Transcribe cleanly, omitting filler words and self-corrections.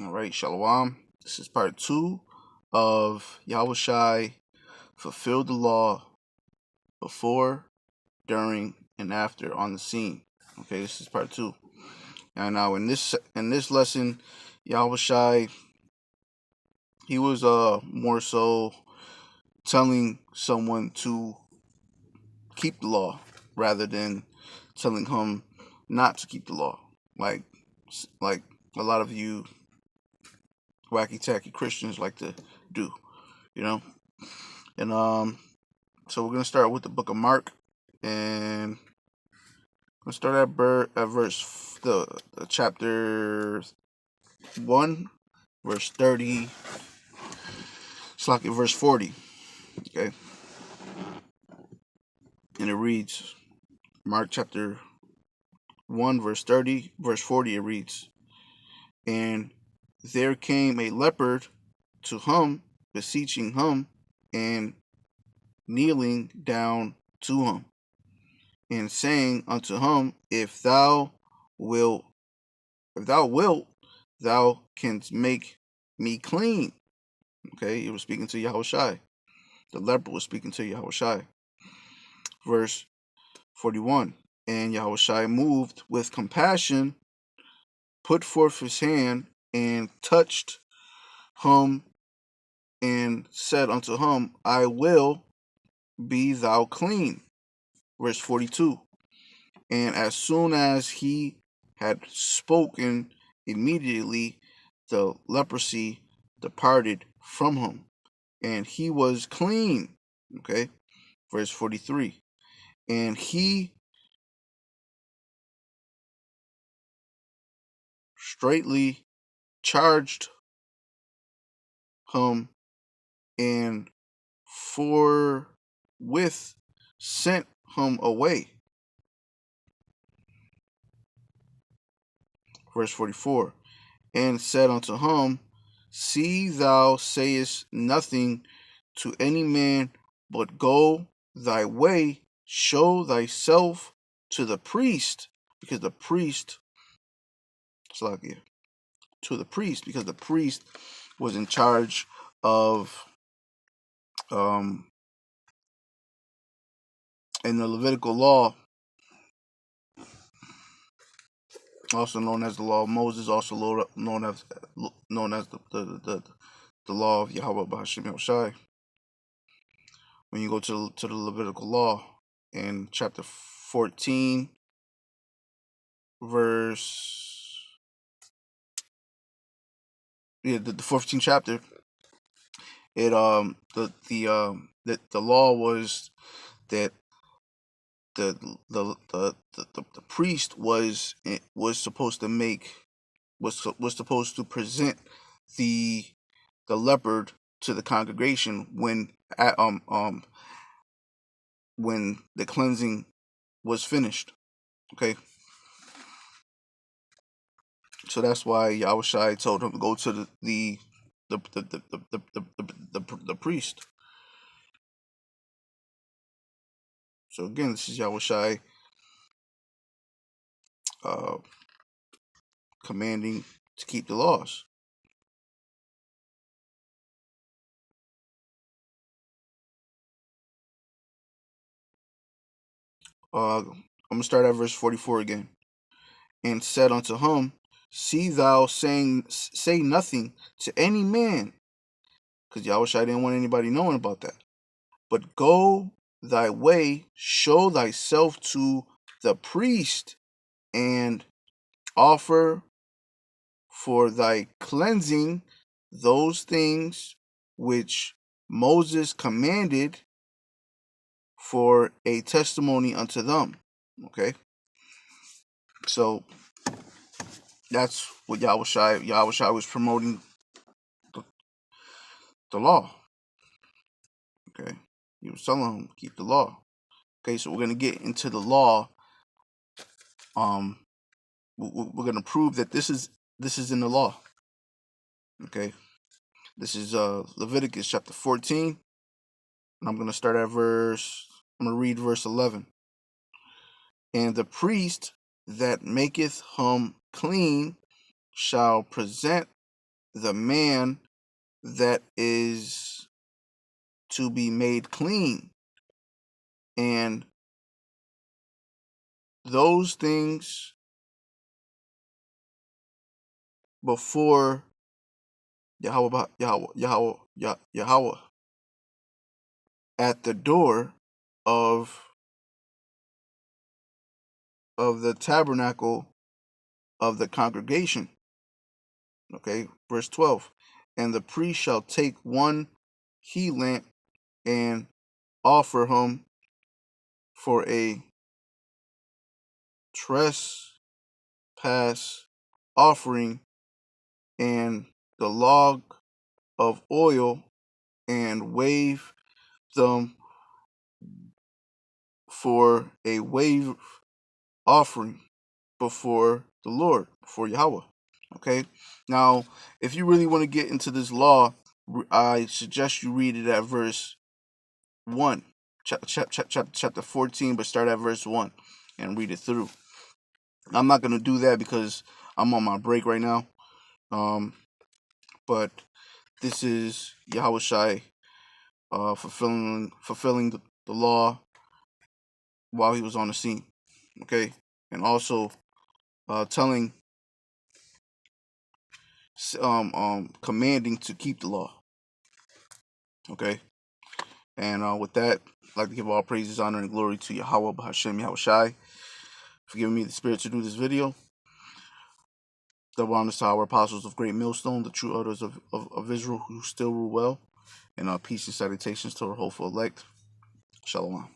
All right, Shalom. This is part 2 of Yahawashi fulfilled the law before, during, and after on the scene. Okay, this is part 2. And now in this lesson, Yahawashi, he was more so telling someone to keep the law rather than telling him not to keep the law, like a lot of you wacky tacky Christians like to do, you know. And so we're gonna start with the book of Mark, and we'll start at verse the chapter 1, verse 30. It's like verse 40. Okay, and it reads, Mark chapter 1, verse 30, verse 40. It reads, and there came a leopard to him, beseeching him, and kneeling down to him, and saying unto him, if thou wilt, thou canst make me clean. Okay, he was speaking to Yahawashi. The leper was speaking to Yahawashi. Verse 41. And Yahawashi, moved with compassion, put forth his hand and touched him, and said unto him, I will, be thou clean. Verse 42. And as soon as he had spoken, immediately the leprosy departed from him, and he was clean. Okay, verse 43. And he straightly charged him, and forthwith sent him away. Verse 44. And said unto him, see thou sayest nothing to any man, but go thy way, show thyself to the priest, because the priest, to the priest, because the priest was in charge of, in the Levitical law, also known as the law of Moses, also known as the law of Yahweh B'Hashem Yahushai. When you go to the Levitical law in chapter 14, verse, the 14th chapter, it the law was that the priest was supposed to make was supposed to present the leopard to the congregation when the cleansing was finished. Okay, so that's why Yahawashi told him to go to the priest. So again, this is Yahawashi commanding to keep the laws. I'm gonna start at verse 44 again. And said unto him, see thou say nothing to any man, because Yahawashi didn't want anybody knowing about that, but go thy way, show thyself to the priest, and offer for thy cleansing those things which Moses commanded for a testimony unto them. Okay, so that's what Yahawashi was promoting, the law. Okay, he was telling them to keep the law. Okay, so we're gonna get into the law. We're gonna prove that this is in the law. Okay, this is Leviticus chapter 14, and I'm gonna start at I'm gonna read verse 11. And the priest that maketh him clean shall present the man that is to be made clean. And those things before Yahweh at the door of the tabernacle of the congregation. Okay, verse 12. And the priest shall take one he lamp and offer him for a trespass offering, and the log of oil, and wave them for a wave offering before the Lord, before Yahweh. Okay, now if you really want to get into this law, I suggest you read it at verse 1, chapter 14, but start at verse 1 and read it through. I'm not going to do that because I'm on my break right now. But this is Yahawashi fulfilling the law while he was on the scene. Okay, and also telling commanding to keep the law. Okay, and with that, I'd like to give all praises, honor, and glory to Yahweh B'Hashem Yahawashi for giving me the spirit to do this video. Double honors to our apostles of Great Millstone, the true elders of Israel who still rule well, and peace and salutations to our hopeful elect. Shalom.